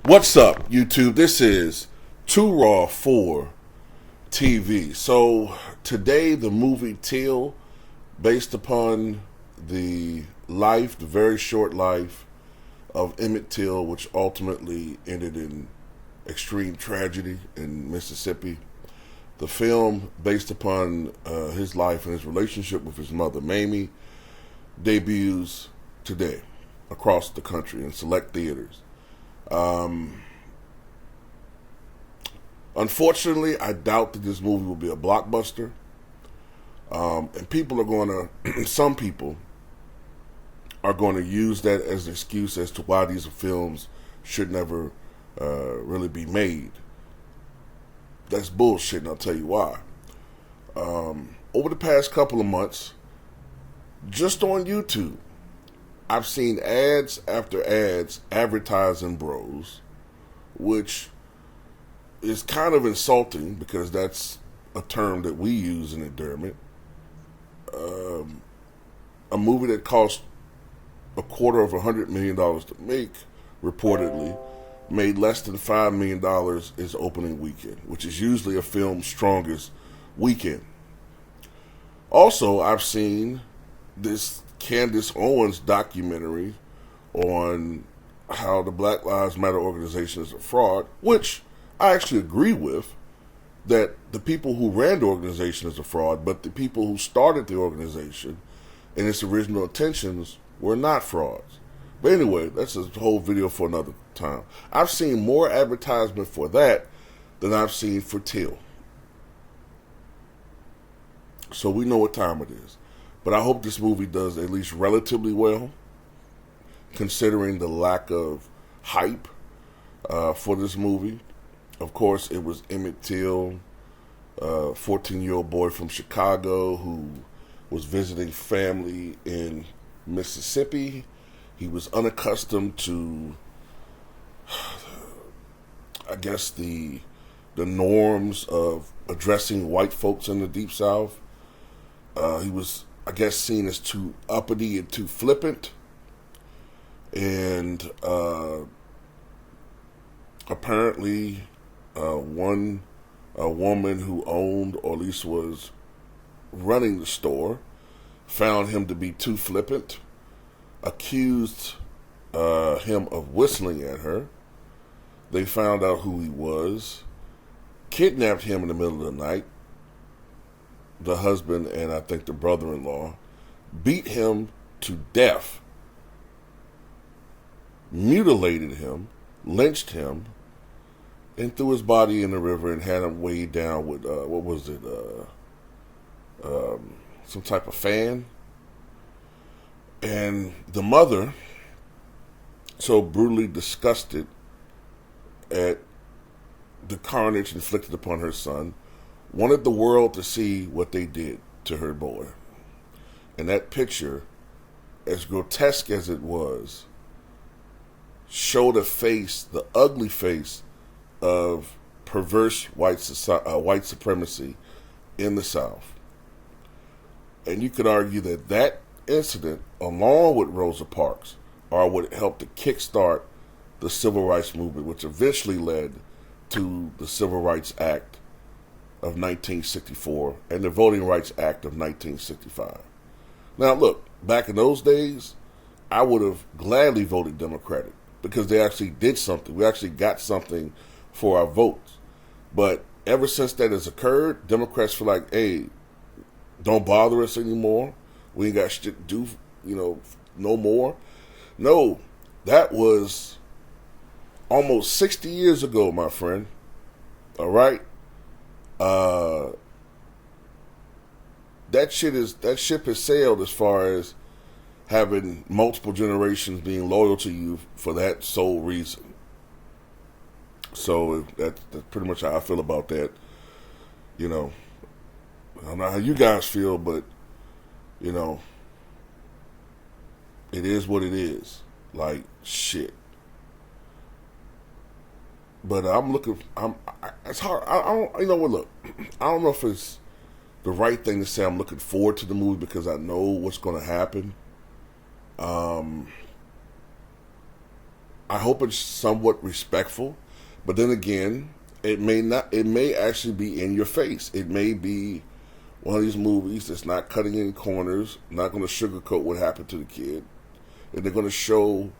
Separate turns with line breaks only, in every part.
What's up, YouTube? This is Too Raw for TV. So today, the movie Till, based upon the very short life of Emmett Till, which ultimately ended in extreme tragedy in Mississippi. The film, based upon his life and his relationship with his mother, Mamie, debuts today across the country in select theaters. Unfortunately, I doubt that this movie will be a blockbuster. And people are going to, some people are going to use that as an excuse as to why these films should never really be made. That's bullshit, and I'll tell you why. Over the past couple of months, just on YouTube, I've seen ads after ads advertising bros, which is kind of insulting because that's a term that we use in endearment. A movie that cost $250 million to make, reportedly, made less than $5 million its opening weekend, which is usually a film's strongest weekend. Also, I've seen this Candace Owens documentary on how the Black Lives Matter organization is a fraud, which I actually agree with, that the people who ran the organization is a fraud, but the people who started the organization and its original intentions were not frauds. But anyway, that's a whole video for another time. I've seen more advertisement for that than I've seen for Till. So we know what time it is. But I hope this movie does at least relatively well, considering the lack of hype for this movie. Of course, it was Emmett Till, a 14-year-old boy from Chicago who was visiting family in Mississippi. He was unaccustomed to, I guess, the norms of addressing white folks in the Deep South. He was, I guess, seen as too uppity and too flippant. And apparently, a woman who owned, or at least was running the store, found him to be too flippant, accused him of whistling at her. They found out who he was, kidnapped him in the middle of the night, the husband and I think the brother-in-law, beat him to death, mutilated him, lynched him, and threw his body in the river and had him weighed down with, some type of fan. And the mother, so brutally disgusted at the carnage inflicted upon her son, wanted the world to see what they did to her boy. And that picture, as grotesque as it was, showed a face, the ugly face of perverse white supremacy in the South. And you could argue that that incident, along with Rosa Parks, are what helped to kickstart the Civil Rights Movement, which eventually led to the Civil Rights Act of 1964 and the Voting Rights Act of 1965. Now, look, back in those days, I would have gladly voted Democratic because they actually did something. We actually got something for our votes. But ever since that has occurred, Democrats feel like, hey, don't bother us anymore. We ain't got shit to do, no more. No, that was almost 60 years ago, my friend. All right? That ship has sailed as far as having multiple generations being loyal to you for that sole reason. So that's pretty much how I feel about that. I don't know how you guys feel, but it is what it is. Like, shit. But it's hard. I don't, look, I don't know if it's the right thing to say I'm looking forward to the movie because I know what's going to happen. I hope it's somewhat respectful, but then again, it may not. It may actually be in your face. It may be one of these movies that's not cutting any corners, not going to sugarcoat what happened to the kid, and they're going to show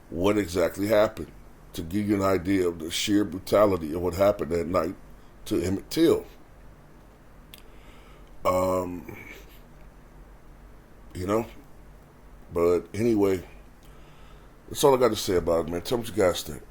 what exactly happened to give you an idea of the sheer brutality of what happened that night to Emmett Till. Um, you know, but anyway, that's all I got to say about it, man. Tell me what you guys think.